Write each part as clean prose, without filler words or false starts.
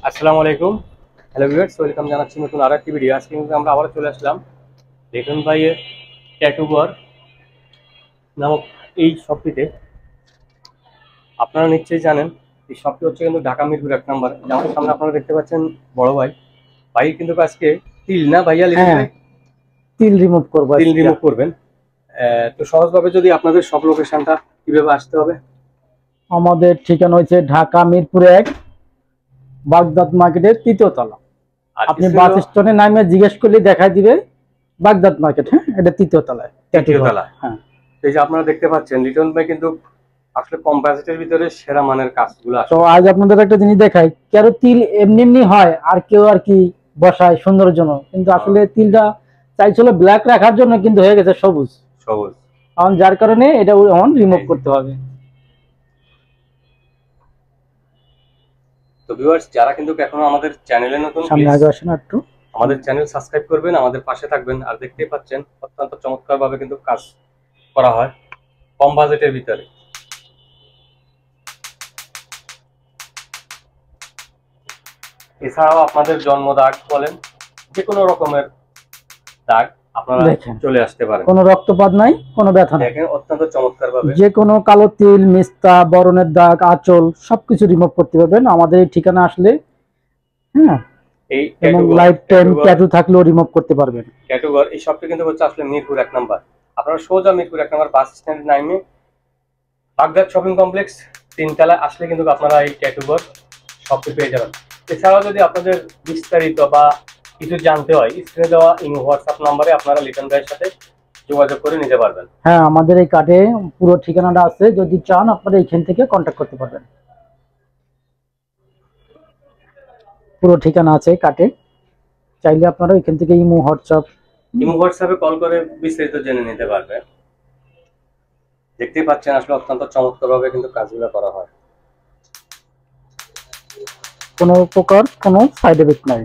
আসসালামু আলাইকুম। Hello viewers, welcome জানাচ্ছি নতুন আরো একটি ভিডিও। আজকে কিন্তু আমরা আবার চলে আসলাম লিটন ভাইয়ের ট্যাটু ঘর নামক এই শপটিতে। আপনারা নিশ্চয়ই জানেন এই শপটি হচ্ছে কিন্তু ঢাকা মিরপুর 1 নম্বর। আমার সামনে আপনারা দেখতে পাচ্ছেন বড় ভাই। ভাই কিন্তু আজকে তিল না ভাইয়া, লিটন হ্যাঁ, ভাই তিল রিমুভ করবো তিল আজকে। রিমুভ করবেন। তো সহজভাবে যদি আপনাদের সব লোকেশনটা কিভাবে আসতে হবে। আমাদের ঠিকানা হচ্ছে ঢাকা মিরপুর 1, বাগদাদ মার্কেটের 3য় তলা। আর আপনি বাস স্ট্যান্ডে নামে জিজ্ঞেস করলে দেখাই দিবে বাগদাদ মার্কেট। হ্যাঁ, এটা 3য় তলায়। তৃতীয় তলায়। হ্যাঁ, এই যে আপনারা দেখতে পাচ্ছেন লিটন ভাই কিন্তু আসলে কম বাজেটের ভিতরে সেরা মানের কাজগুলো তো আসলে। আজ আপনাদের একটা জিনিস দেখাই। কেউ তিল এমনি এমনি হয় আর কেউ আর কি বসায় সুন্দরের জন্য, কিন্তু আসলে তিলটা চাইছিল ব্ল্যাক রাখার জন্য, কিন্তু হয়ে গেছে সবুজ সবুজ। এখন, যার কারণে এটা এখন রিমুভ করতে হবে। তো ভিউয়ার্স, যারা কিন্তু এখনো আমাদের চ্যানেলে নতুন, সামনে আগে আসেন একটু। আমাদের চ্যানেল সাবস্ক্রাইব করবেন, আমাদের পাশে থাকবেন। আর দেখতেই পাচ্ছেন অত্যন্ত চমৎকার ভাবে কিন্তু কাজ করা হয় কম বাজেটের ভিতরে। এছাড়াও আপনাদের জন্ম দাগ বলেন, যে কোনো রকমের দাগ আপনারা চলে আসতে পারেন। কোনো রক্তপাত নাই, কোনো ব্যথা নাই। দেখেন অত্যন্ত চমৎকার ভাবে যে কোনো কালো তিল, মিস্তা, বরণের দাগ, আঁচল সবকিছু রিমুভ করতে পারবেন আমাদের এই ঠিকানা আসলে। হ্যাঁ, এই এবং লাইফ টাইম ট্যাটু থাকলেও রিমুভ করতে পারবেন। ট্যাটু ঘর এই শপটি কিন্তু হচ্ছে আসলে মিরপুর 1 নম্বর। আপনারা সোজা মিরপুর 1 নম্বর বাস স্ট্যান্ড নামে বাগদাদ শপিং কমপ্লেক্স 3 তলায় আসলে কিন্তু আপনারা এই ট্যাটু ঘর শপটি পেয়ে যাবেন। এছাড়াও যদি আপনাদের বিস্তারিত বা কিছু জানতে হয়, স্ক্রিনে দেওয়া ইমো হোয়াটসঅ্যাপ নাম্বারে আপনারা লিটন ভাইয়ের সাথে যোগাযোগ করে নিতে পারবেন। হ্যাঁ, আমাদের এই কার্ডে পুরো ঠিকানাটা আছে, যদি চান আপনারা এখান থেকে কন্ট্যাক্ট করতে পারবেন। পুরো ঠিকানা আছে কার্ডে, চাইলে আপনারা এখান থেকে ইমো হোয়াটসঅ্যাপে কল করে বিস্তারিত জেনে নিতে পারবেন। দেখতেই পাচ্ছেন আসলে অত্যন্ত চমৎকার ভাবে কিন্তু কাজগুলো করা হয়। কোনো প্রকার কোনো সাইড এফেক্ট নাই।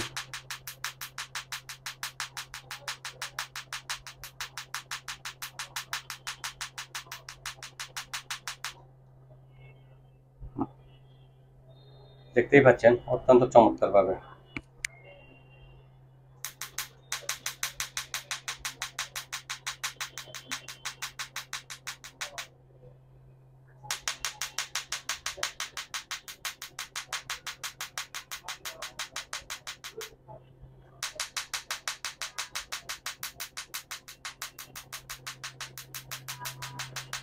দেখতেই পাচ্ছেন অত্যন্ত চমৎকার ভাবে।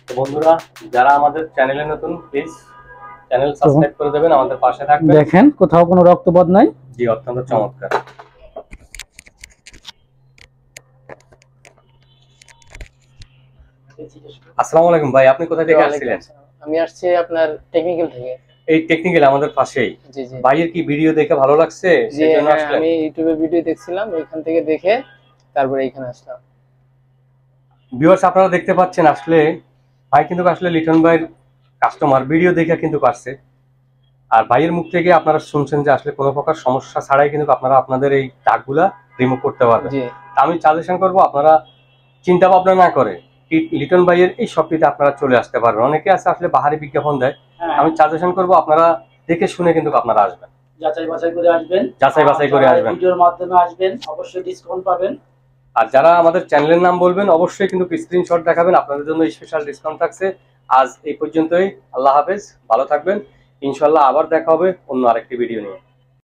তো বন্ধুরা, যারা আমাদের চ্যানেলে নতুন, প্লিজ চ্যানেল সাবস্ক্রাইব করে দেবেন, আমাদের পাশে থাকবেন। দেখেন কোথাও কোনো রক্তপাত নাই। জি, অত্যন্ত চমৎকার। আসসালামু আলাইকুম ভাই, আপনি কোথা থেকে আসছিলেন? আমি আসছি আপনার টেকনিক্যাল থেকে। এই টেকনিক্যাল আমাদের পাশেই। জি জি। ভাইয়ের কি ভিডিও দেখে ভালো লাগছে সেজন্য আসলেন? আমি ইউটিউবে ভিডিও দেখছিলাম, ওইখান থেকে দেখে তারপরে এখানে আসলাম। ভিউয়ার্স, আপনারা দেখতে পাচ্ছেন আসলে ভাই কিন্তু আসলে লিটন ভাইয়ের কাস্টমার, ভিডিও দেখে কিন্তু আসছে। আর ভাইয়ের মুখ থেকে আপনারা শুনছেন যে আসলে কোনো প্রকার সমস্যা ছাড়াই কিন্তু আপনারা আপনাদের এই দাগগুলা রিমুভ করতে পারবেন। আমি সাজেশন করব আপনারা চিন্তা ভাবনা না করে লিটন ভাইয়ের এই শপটিতে আপনারা চলে আসতে পারবেন। অনেকে আছে আসলে বাহারি বিজ্ঞাপন দেয়, আমি সাজেশন করব আপনারা দেখে শুনে কিন্তু আপনারা আসবেন, যাচাই বাছাই করে আসবেন, ভিডিওর মাধ্যমে আসবেন, অবশ্যই ডিসকাউন্ট পাবেন। আর যারা আমাদের চ্যানেলের নাম বলবেন অবশ্যই কিন্তু স্ক্রিনশট দেখাবেন, আপনাদের জন্য স্পেশাল ডিসকাউন্ট থাকছে। আজ এই পর্যন্তই, আল্লাহ হাফেজ, ভালো থাকবেন। ইনশাআল্লাহ আবার দেখা হবে অন্য আরেকটি ভিডিও নিয়ে।